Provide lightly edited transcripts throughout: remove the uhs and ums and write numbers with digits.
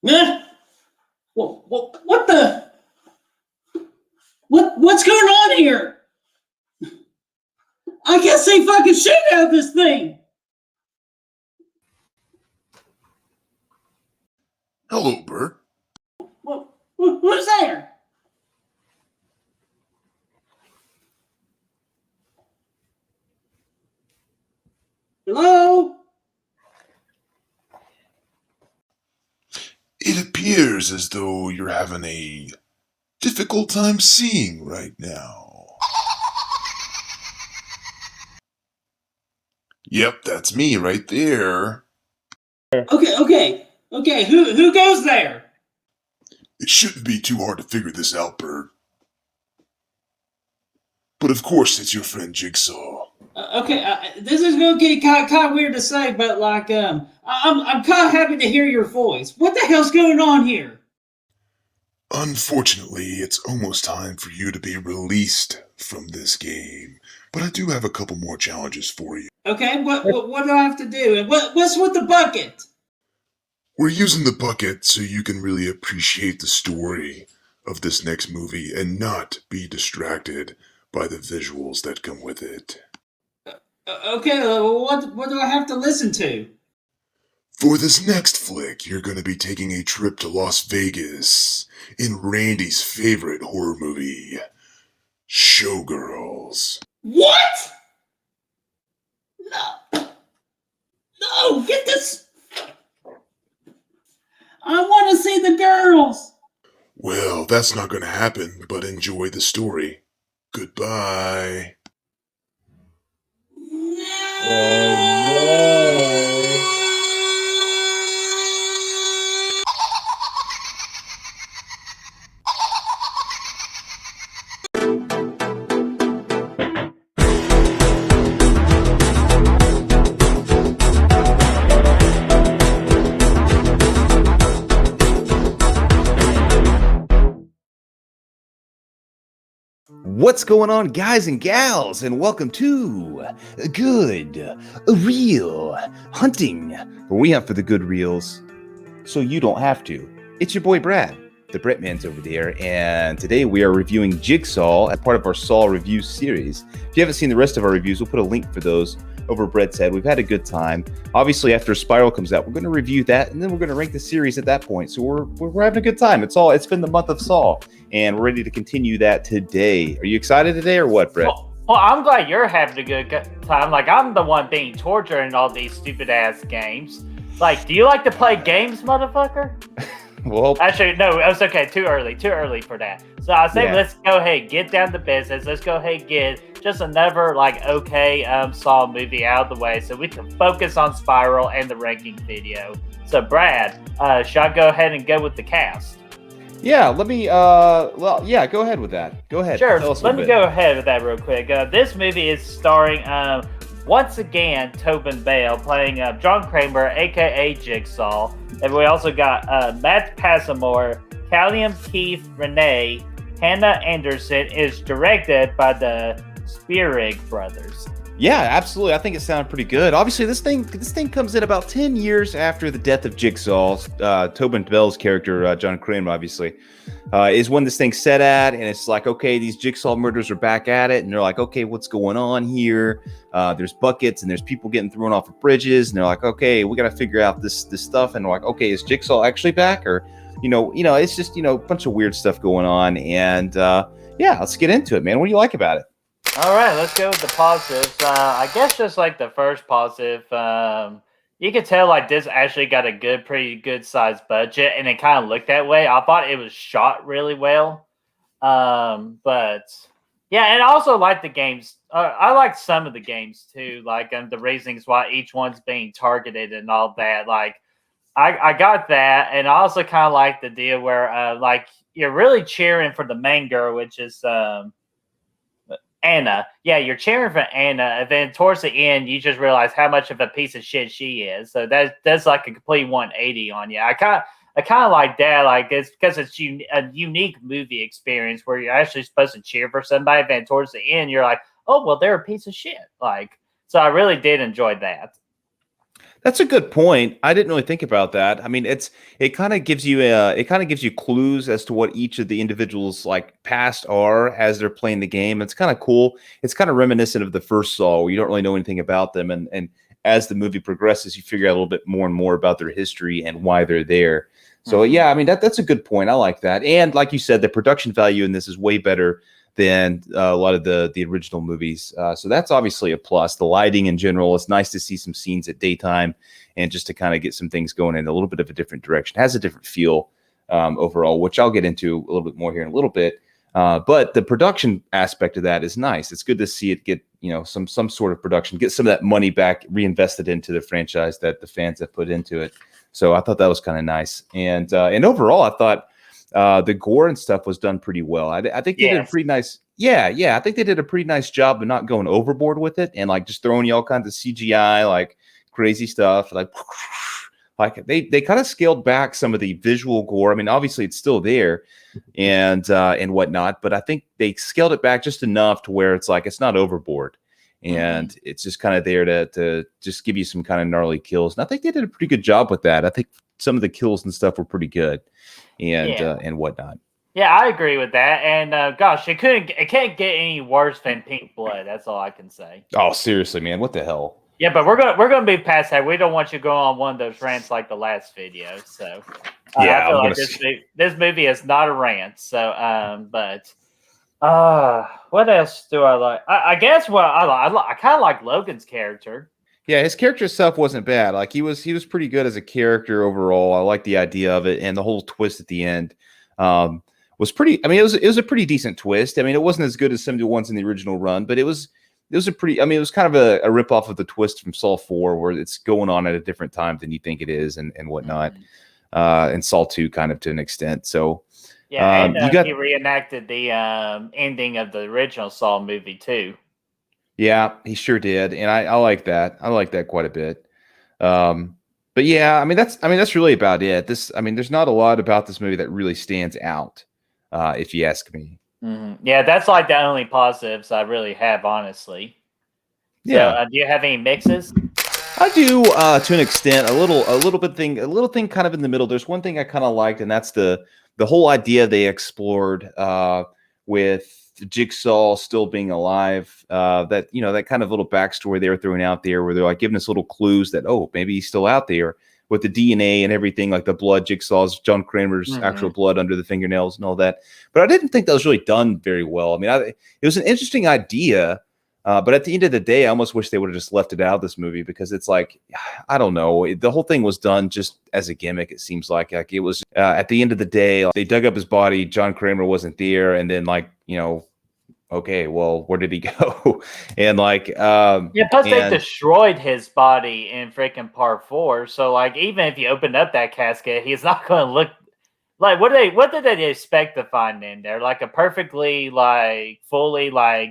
Eh? What the? What's going on here? I can't see fucking shit out of this thing. Hello, Bert. Who's there? Hello? It appears as though you're having a difficult time seeing right now. Yep, that's me right there. Okay. Who goes there? It shouldn't be too hard to figure this out, Bert. But of course, it's your friend Jigsaw. This is gonna get kind of weird to say, but I'm kind of happy to hear your voice. What the hell's going on here? Unfortunately, it's almost time for you to be released from this game. But I do have a couple more challenges for you. Okay, what do I have to do? And what's with the bucket? We're using the bucket so you can really appreciate the story of this next movie and not be distracted by the visuals that come with it. What do I have to listen to? For this next flick, you're going to be taking a trip to Las Vegas in Randy's favorite horror movie, Showgirls. What? No, get this. I want to see the girls. Well, that's not going to happen, but enjoy the story. Goodbye. What's going on, guys and gals, and welcome to Good Real Hunting, where we hunt for the good reels so you don't have to. It's your boy Brad, the Bretman's over there, and today we are reviewing Jigsaw as part of our Saw review series. If you haven't seen the rest of our reviews, we'll put a link for those over Brett's head. We've had a good time. Obviously, after Spiral comes out, we're going to review that, and then we're going to rank the series at that point. So we're having a good time. It's been the month of Saw, and we're ready to continue that today. Are you excited today, or what, Brett? Well, I'm glad you're having a good time. Like, I'm the one being tortured in all these stupid ass games. Like, do you like to play games, motherfucker? Well, actually, no, it was okay. Too early for that. So I say, Let's go ahead, get down to business. Let's go ahead, get just another Saw movie out of the way, so we can focus on Spiral and the ranking video. So, Brad, should I go ahead and go with the cast? Yeah, let me. Go ahead with that. Go ahead. Sure. Let me go ahead with that real quick. This movie is starring once again Tobin Bale playing John Kramer, aka Jigsaw, and we also got Matt Passmore, Callium Keith Renee, Hannah Anderson. Is directed by the Spierig brothers. Yeah, absolutely. I think it sounded pretty good. Obviously, this thing comes in about 10 years after the death of Jigsaw. Tobin Bell's character, John Kramer, obviously, is when this thing's set at, and it's like, okay, these Jigsaw murders are back at it, and they're like, okay, what's going on here? There's buckets, and there's people getting thrown off of bridges, and they're like, okay, we got to figure out this stuff, and we're like, okay, is Jigsaw actually back, or it's just a bunch of weird stuff going on, and let's get into it, man. What do you like about it? All right, let's go with the positives. I guess just like the first positive, you could tell like this actually got a pretty good sized budget, and it kind of looked that way. I thought it was shot really well, but yeah, and I also like the games. I like some of the games too, like the reasons why each one's being targeted and all that. Like I got that, and I also kind of like the deal where like you're really cheering for the main girl, which is Anna. Yeah, you're cheering for Anna, and then towards the end, you just realize how much of a piece of shit she is. So that's like a complete 180 on you. I kind of like that. Like it's because it's a unique movie experience where you're actually supposed to cheer for somebody, then towards the end, you're like, oh well, they're a piece of shit. Like, so I really did enjoy that. That's a good point. I didn't really think about that. I mean, it kind of gives you clues as to what each of the individuals like past are as they're playing the game. It's kind of cool. It's kind of reminiscent of the first Saw, where you don't really know anything about them, and as the movie progresses, you figure out a little bit more and more about their history and why they're there. So yeah, I mean that's a good point. I like that. And like you said, the production value in this is way better than a lot of the original movies. So that's obviously a plus. The lighting in general, it's nice to see some scenes at daytime and just to kind of get some things going in a little bit of a different direction. It has a different feel overall, which I'll get into a little bit more here in a little bit. But the production aspect of that is nice. It's good to see it get, some sort of production, get some of that money back reinvested into the franchise that the fans have put into it. So I thought that was kind of nice. And overall, I thought the gore and stuff was done pretty well. I think they did a pretty nice. Yeah. I think they did a pretty nice job of not going overboard with it and like just throwing you all kinds of CGI, like crazy stuff. Like they kind of scaled back some of the visual gore. I mean, obviously it's still there and whatnot, but I think they scaled it back just enough to where it's like it's not overboard. And it's just kind of there to just give you some kind of gnarly kills. And I think they did a pretty good job with that. I think some of the kills and stuff were pretty good and whatnot. Yeah, I agree with that. And gosh, it can't get any worse than Pink Blood. That's all I can say. Oh, seriously, man, what the hell? Yeah, but we're gonna be past that. We don't want you going on one of those rants like the last video. So yeah, I feel like this movie is not a rant. So what else do I like? I guess what I kind of like Logan's character. Yeah, his character itself wasn't bad. Like he was pretty good as a character overall. I like the idea of it, and the whole twist at the end was pretty. I mean, it was a pretty decent twist. I mean, it wasn't as good as some of the ones in the original run, but it was a pretty. I mean, it was kind of a ripoff of the twist from Saw 4, where it's going on at a different time than you think it is, and whatnot. And Saw 2, kind of to an extent. So. Yeah, and he reenacted the ending of the original Saw movie too. Yeah, he sure did, and I like that. I like that quite a bit. But yeah, I mean that's really about it. There's not a lot about this movie that really stands out, if you ask me. Yeah, that's like the only positives I really have, honestly. Yeah. So, do you have any mixes? I do, to an extent, a little thing kind of in the middle. There's one thing I kind of liked, and that's the whole idea they explored with Jigsaw still being alive. That kind of little backstory they were throwing out there, where they're like giving us little clues that maybe he's still out there with the DNA and everything, like the blood, Jigsaw's, John Kramer's actual blood under the fingernails and all that. But I didn't think that was really done very well. I mean, it was an interesting idea. But at the end of the day, I almost wish they would have just left it out of this movie, because it's like, I don't know. The whole thing was done just as a gimmick. It seems like it was at the end of the day, they dug up his body. John Kramer wasn't there. And then okay, well, where did he go? And plus they destroyed his body in freaking part 4. So even if you open up that casket, he's not going to look like what did they expect to find in there? Like a perfectly fully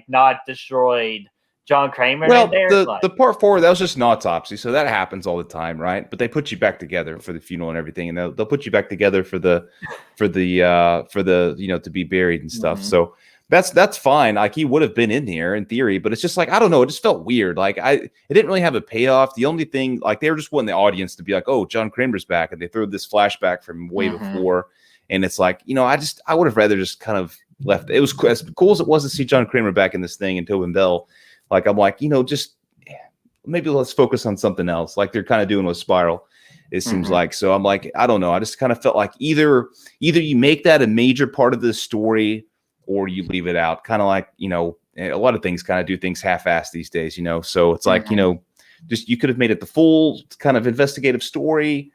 not destroyed John Kramer in there? The part 4, that was just an autopsy, so that happens all the time, right? But they put you back together for the funeral and everything, and they'll put you back together for the to be buried and stuff. So that's fine. Like he would have been in here in theory, but it's just I don't know. It just felt weird. It didn't really have a payoff. The only thing, they were just wanting the audience to be like, "Oh, John Kramer's back," and they threw this flashback from way before. And it's I would have rather just kind of left. It was as cool as it was to see John Kramer back in this thing and Tobin Bell. Just maybe let's focus on something else, like they're kind of doing with Spiral. It seems like. So I'm I don't know. I just kind of felt like either you make that a major part of the story, or you leave it out. Kind of a lot of things kind of do things half-assed these days, So it's just you could have made it the full kind of investigative story,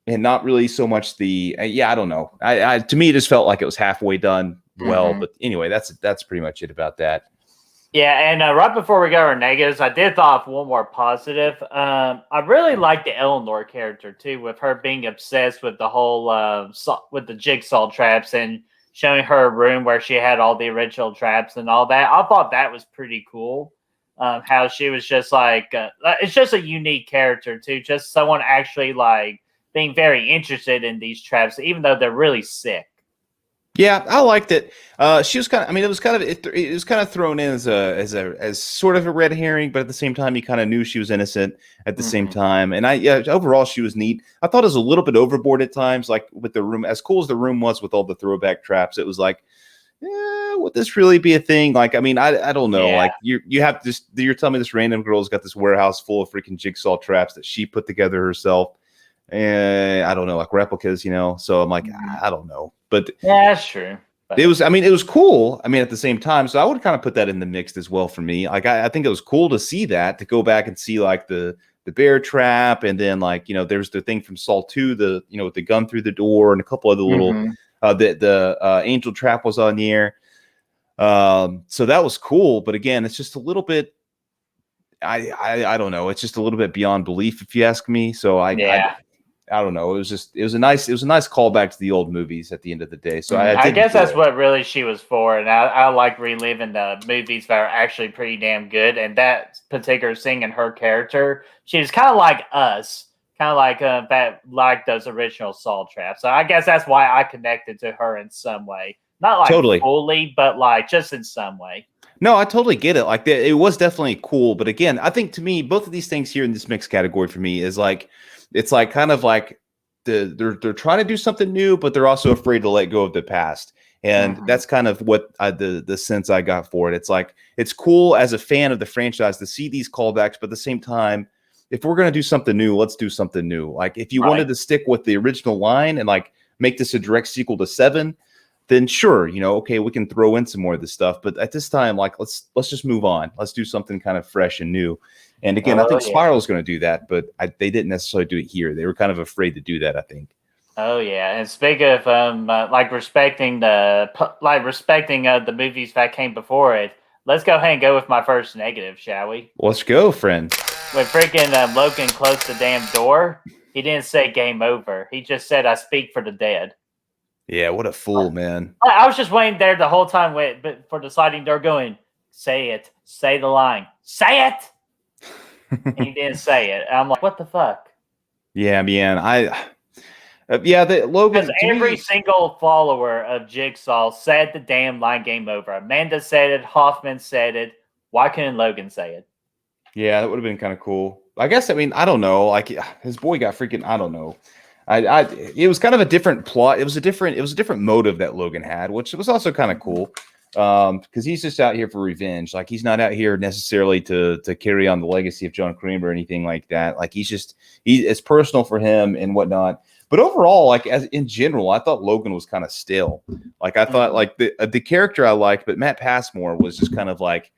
and not really so much the I don't know. I to me it just felt like it was halfway done well. But anyway, that's pretty much it about that. Yeah, and right before we go to our negatives, I did thought of one more positive. I really like the Eleanor character too, with her being obsessed with the whole with the jigsaw traps and showing her a room where she had all the original traps and all that. I thought that was pretty cool. How she was just it's just a unique character too. Just someone actually being very interested in these traps, even though they're really sick. Yeah, I liked it. She was kind of. I mean, it was kind of. It was kind of thrown in as sort of a red herring, but at the same time, you kind of knew she was innocent at the same time. And overall, she was neat. I thought it was a little bit overboard at times, like with the room. As cool as the room was with all the throwback traps, it was like, would this really be a thing? Like, I mean, I don't know. Yeah. Like, you have this. You're telling me this random girl's got this warehouse full of freaking jigsaw traps that she put together herself. And I don't know, like replicas, So I'm like, I don't know, but Yeah, that's true. But it was. I mean, it was cool. I mean, at the same time, so I would kind of put that in the mix as well for me. Like, I think it was cool to see that, to go back and see like the bear trap, and then like there's the thing from Saw 2, the with the gun through the door, and a couple other little the angel trap was on the air. So that was cool, but again, it's just a little bit. I don't know. It's just a little bit beyond belief, if you ask me. So I don't know. It was a nice callback to the old movies at the end of the day. So I guess that's what really she was for, and I like reliving the movies that are actually pretty damn good. And that particular scene in her character, she's kind of like us, kind of like that, like those original Saw traps. So I guess that's why I connected to her in some way, not like Totally. fully, but like just in some way. No, I totally get it. Like it was definitely cool, but again, I think to me, both of these things here in this mixed category for me is like. It's like kind of like they're trying to do something new, but they're also afraid to let go of the past, and that's kind of what the sense I got for it. It's like it's cool as a fan of the franchise to see these callbacks, but at the same time, if we're gonna do something new, let's do something new. Like if you wanted to stick with the original line and like make this a direct sequel to 7, then sure, okay, we can throw in some more of this stuff. But at this time, like let's just move on. Let's do something kind of fresh and new. And again, I think Spiral's going to do that, but they didn't necessarily do it here. They were kind of afraid to do that, I think. Oh yeah, and speaking of like respecting the movies that came before it, let's go ahead and go with my first negative, shall we? Let's go, friend. When freaking Logan closed the damn door, he didn't say game over. He just said, "I speak for the dead." Yeah, what a fool, man. I was just waiting there the whole time, but for the sliding door, going, "Say it, say the line, say it." He didn't say it. I'm like, what the fuck? Yeah, man. The Logan. Because every single follower of Jigsaw said the damn line "game over." Amanda said it. Hoffman said it. Why couldn't Logan say it? Yeah, that would have been kind of cool. I guess. I mean, I don't know. Like his boy got freaking. I don't know. It was kind of a different plot. It was a different motive that Logan had, which was also kind of cool. Because he's just out here for revenge. Like he's not out here necessarily to carry on the legacy of John Kramer or anything like that. Like it's personal for him and whatnot. But overall, like as in general, I thought Logan was kind of stale. Like I thought like the character I liked, but Matt Passmore was just kind of like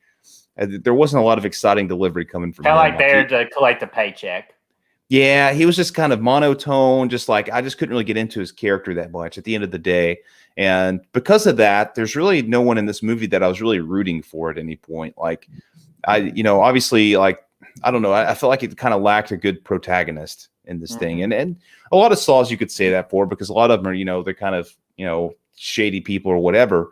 there wasn't a lot of exciting delivery coming from him. Kind of like there to collect the paycheck. Yeah, he was just kind of monotone. Just like I just couldn't really get into his character that much at the end of the day. And because of that, there's really no one in this movie that I was really rooting for at any point. Like, obviously, like, I don't know. I felt like it kind of lacked a good protagonist in this thing. And a lot of Saws you could say that for, because a lot of them are, they're kind of, shady people or whatever.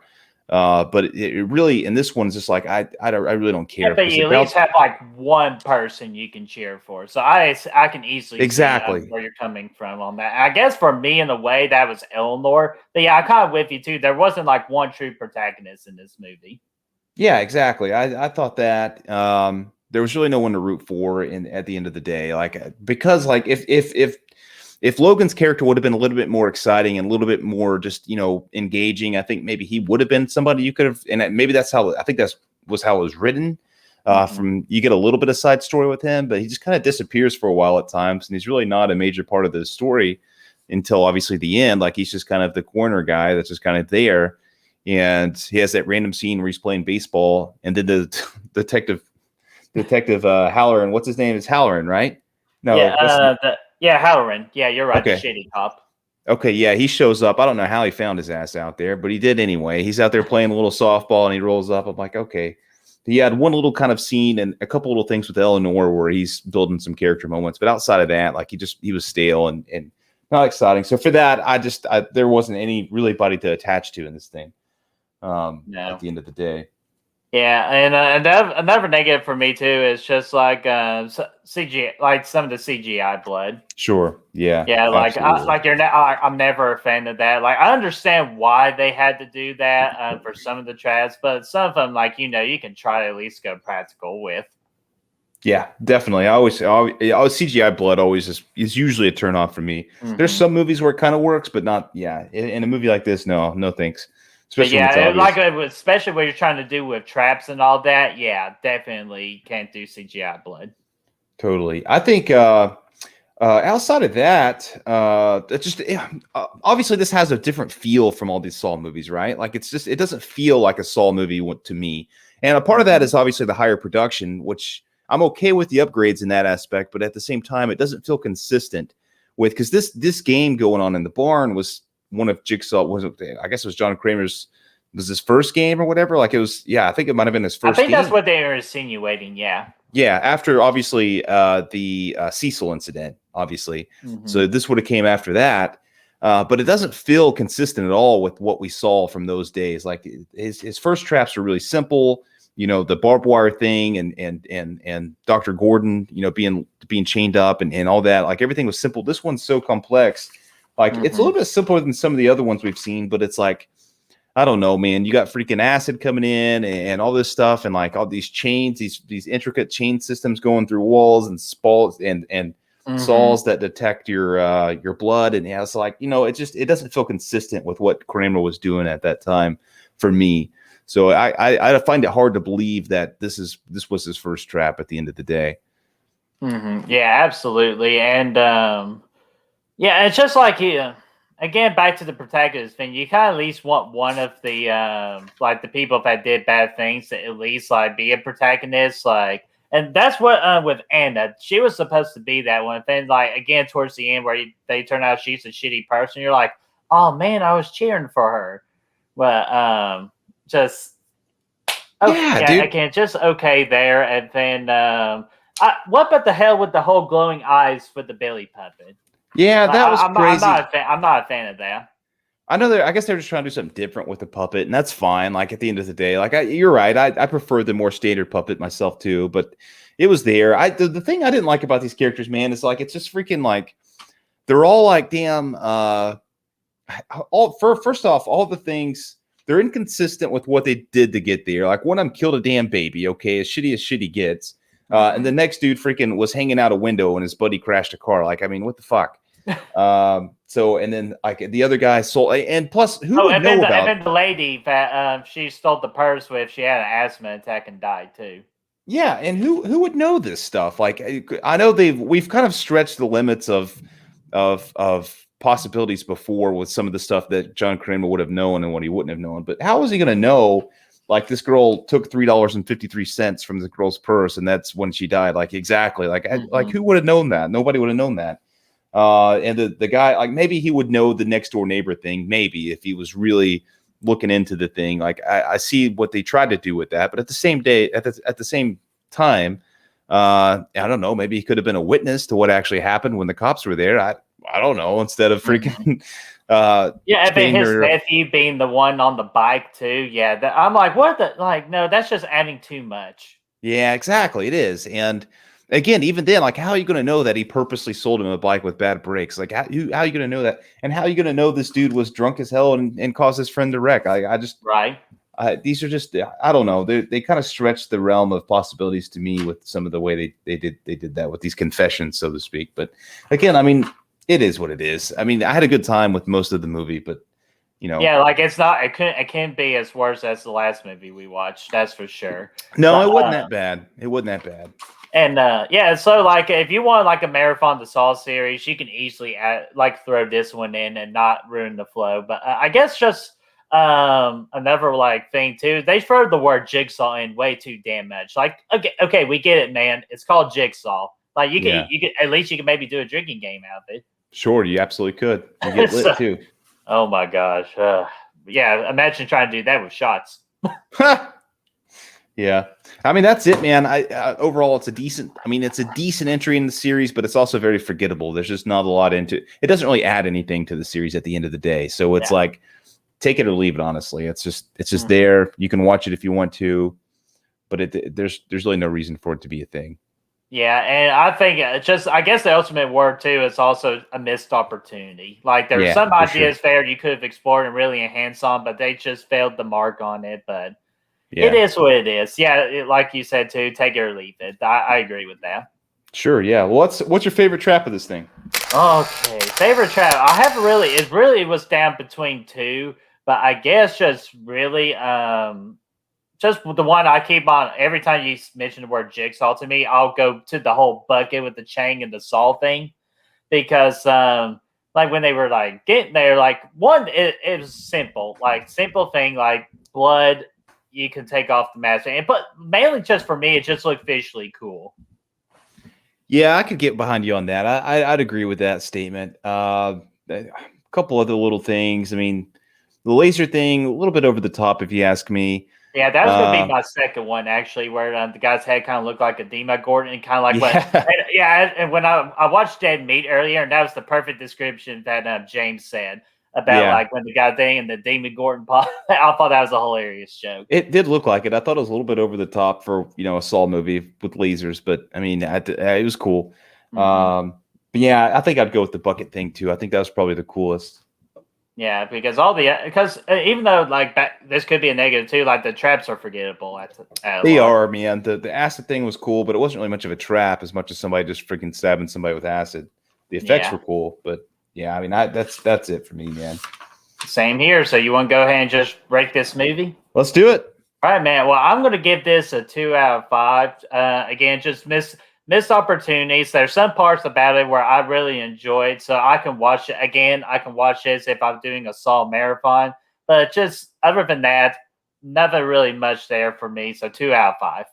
But it really, in this one, is just like, I really don't care. Yeah, but you at least have like one person you can cheer for. So I can easily see where you're coming from on that. I guess for me, in a way, that was Eleanor. But yeah, I'm kind of with you too. There wasn't like one true protagonist in this movie. Yeah, exactly. I thought that there was really no one to root for at the end of the day. Like, because like if Logan's character would have been a little bit more exciting and a little bit more just, engaging, I think maybe he would have been somebody you could have, and maybe that's how, I think was how it was written. From you get a little bit of side story with him, but he just kind of disappears for a while at times, and he's really not a major part of the story until obviously the end. Like he's just kind of the corner guy that's just kind of there, and he has that random scene where he's playing baseball, and then the detective Halloran, what's his name? Is Halloran, right? No, yeah, Halloran. Yeah, you're right. Okay. The shady cop. Okay, yeah, he shows up. I don't know how he found his ass out there, but he did anyway. He's out there playing a little softball, and he rolls up. I'm like, okay. He had one little kind of scene and a couple little things with Eleanor where he's building some character moments, but outside of that, like he was stale and not exciting. So for that, there wasn't any really body to attach to in this thing. No. At the end of the day. Yeah, and another negative for me too is just like CGI, like some of the CGI blood. Sure. Yeah. Yeah, Absolutely. I'm never a fan of that. Like, I understand why they had to do that for some of the traps, but some of them, like, you can try to at least go practical with. Yeah, definitely. I always CGI blood always is usually a turn off for me. There's some movies where it kind of works, but not. Yeah, in a movie like this, no thanks. But Especially when it's obvious. like especially what you're trying to do with traps and all that. Yeah, definitely can't do CGI blood. Totally. I think outside of that, obviously this has a different feel from all these Saw movies, right? Like it doesn't feel like a Saw movie to me. And a part of that is obviously the higher production, which I'm okay with the upgrades in that aspect, but at the same time, it doesn't feel consistent with because this game going on in the barn was one of Jigsaw. I guess it was John Kramer's. Was his first game or whatever? Like it was. Yeah, I think it might have been his first. I think game. that's what they were insinuating. Yeah. Yeah, after obviously the Cecil incident, obviously. So this would have came after that, but it doesn't feel consistent at all with what we saw from those days. Like his first traps are really simple. The barbed wire thing and Dr. Gordon, being chained up and all that. Like everything was simple. This one's so complex. Like it's a little bit simpler than some of the other ones we've seen, but it's like, I don't know, man. You got freaking acid coming in and all this stuff, and like all these chains, these intricate chain systems going through walls and spalls and saws that detect your blood, and it's like it doesn't feel consistent with what Kramer was doing at that time for me. So I find it hard to believe that this was his first trap at the end of the day. Yeah, absolutely, and it's just like again, back to the protagonist thing, you kind of at least want one of the like the people that did bad things to at least like be a protagonist, like, and that's what with Anna, she was supposed to be that one. Then like again towards the end where they turn out she's a shitty person, you're like, oh man, I was cheering for her, but just dude. Again, just okay there, and then what about the hell with the whole glowing eyes for the Billy puppet? Yeah, that was crazy. I'm not a fan of that. I know I guess they're just trying to do something different with the puppet, and that's fine. Like at the end of the day, like you're right. I prefer the more standard puppet myself too, but it was there. The thing I didn't like about these characters, man, is like it's just freaking like they're all like damn. First off, all the things they're inconsistent with what they did to get there. Like one of them killed a damn baby. Okay, as shitty gets. And the next dude freaking was hanging out a window and his buddy crashed a car. Like, I mean, what the fuck? So, and then like the other guy sold, and plus who would know about? And then the lady that she stole the purse with, she had an asthma attack and died too. Yeah, and who would know this stuff? Like, I know we've kind of stretched the limits of possibilities before with some of the stuff that John Kramer would have known and what he wouldn't have known. But how was he going to know? Like this girl took $3.53 from the girl's purse, and that's when she died. Like exactly, like who would have known that? Nobody would have known that. And the guy, like maybe he would know the next door neighbor thing, maybe if he was really looking into the thing. Like I see what they tried to do with that, but at the same time, I don't know. Maybe he could have been a witness to what actually happened when the cops were there. I don't know. Instead of freaking. I think his nephew being the one on the bike too. Yeah, I'm like, what the like? No, that's just adding too much. Yeah, exactly. It is, and again, even then, like, how are you going to know that he purposely sold him a bike with bad brakes? Like, how are you going to know that? And how are you going to know this dude was drunk as hell and caused his friend to wreck? These are just, I don't know. They kind of stretch the realm of possibilities to me with some of the way they did that with these confessions, so to speak. But again, I mean, it is what it is. I mean, I had a good time with most of the movie, but like it's not. It can't be as worse as the last movie we watched. That's for sure. No, it wasn't that bad. It wasn't that bad. And so like if you want like a marathon the Saw series, you can easily throw this one in and not ruin the flow. But I guess just another like thing too, they throw the word Jigsaw in way too damn much. Like okay, we get it, man. It's called Jigsaw. Like you can at least you can maybe do a drinking game out of it. Sure, you absolutely could. You get lit too. Oh my gosh. Imagine trying to do that with shots. Yeah. I mean, that's it, man. Overall, it's a decent entry in the series, but it's also very forgettable. There's just not a lot into it. It doesn't really add anything to the series at the end of the day. So it's like, take it or leave it, honestly. It's just there. You can watch it if you want to. but there's really no reason for it to be a thing. Yeah, and I think I guess the ultimate word too is also a missed opportunity. Like there's some ideas there you could have explored and really enhanced on, but they just failed the mark on it. But it is what it is. Yeah, like you said too, take it or leave it. I agree with that. Sure, yeah. Well, what's your favorite trap of this thing? Okay, favorite trap. It really was down between two, but I guess just really just the one I keep on every time you mention the word Jigsaw to me, I'll go to the whole bucket with the chain and the saw thing, because like when they were like getting there, like one it was simple thing like blood, you can take off the mask, but mainly just for me, it just looked visually cool. Yeah, I could get behind you on that. I'd agree with that statement. A couple other little things. I mean, the laser thing, a little bit over the top, if you ask me. Yeah, that was going to be my second one, actually, where the guy's head kind of looked like a Demogorgon, and kind of like and when I watched Dead Meat earlier, and that was the perfect description that James said about like when the guy thing and the Demogorgon pop. I thought that was a hilarious joke. It did look like it. I thought it was a little bit over the top for a Saw movie with lasers, but I mean, it was cool. But yeah, I think I'd go with the bucket thing too. I think that was probably the coolest. Yeah, because even though like this could be a negative too, like the traps are forgettable. They are, man. The acid thing was cool, but it wasn't really much of a trap as much as somebody just freaking stabbing somebody with acid. The effects were cool, but yeah, I mean, that's it for me, man. Same here. So you want to go ahead and just rate this movie? Let's do it. All right, man. Well, I'm going to give this a 2 out of 5. Again, just missed opportunities. There's some parts about it where I really enjoyed, so I can watch it again. I can watch this if I'm doing a Saw marathon, but just other than that, nothing really much there for me. So 2 out of 5.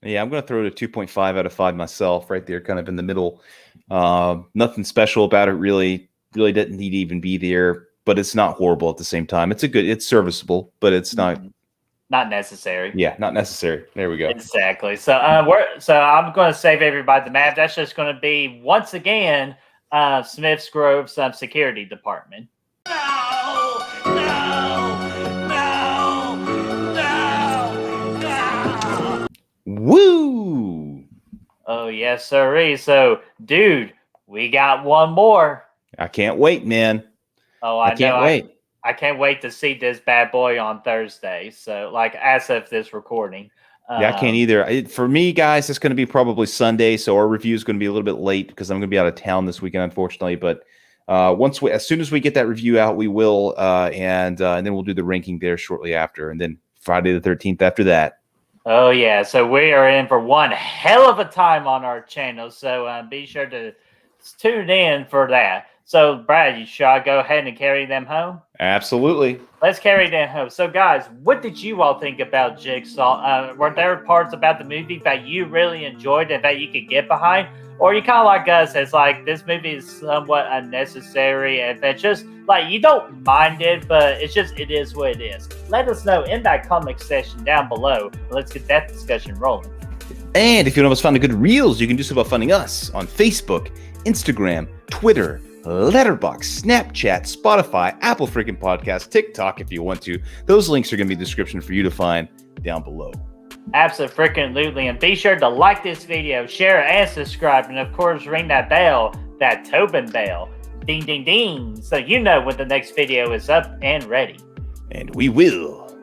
Yeah, I'm going to throw it a 2.5 out of 5 myself, right there, kind of in the middle. Nothing special about it, really didn't need to even be there, but it's not horrible at the same time. It's serviceable, but it's not necessary. Yeah, not necessary. There we go. Exactly. So I'm going to save everybody the map. That's just going to be once again Smith's Grove's security department. Woo! Oh yes, sirree. So, dude, we got one more. I can't wait, man. Oh, I can't wait. I can't wait to see this bad boy on Thursday. So, like, as of this recording. Yeah, I can't either. For me, guys, it's going to be probably Sunday, so our review is going to be a little bit late because I'm going to be out of town this weekend, unfortunately. But as soon as we get that review out, we will, and then we'll do the ranking there shortly after, and then Friday the 13th after that. Oh yeah, so we are in for one hell of a time on our channel. So be sure to tune in for that. So, Brad, should I go ahead and carry them home? Absolutely. Let's carry them home. So, guys, what did you all think about Jigsaw? Were there parts about the movie that you really enjoyed and that you could get behind? Or are you kind of like us, it's like this movie is somewhat unnecessary and that just, like, you don't mind it, but it is what it is. Let us know in that comment section down below. Let's get that discussion rolling. And if you want to find the good reels, you can do so by finding us on Facebook, Instagram, Twitter, Letterboxd, Snapchat, Spotify, Apple freaking Podcasts, TikTok if you want to. Those links are going to be in the description for you to find down below. Absolutely. And be sure to like this video, share it, and subscribe. And of course, ring that bell, that Tobin bell. Ding, ding, ding. So you know when the next video is up and ready. And we will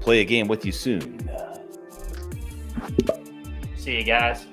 play a game with you soon. See you guys.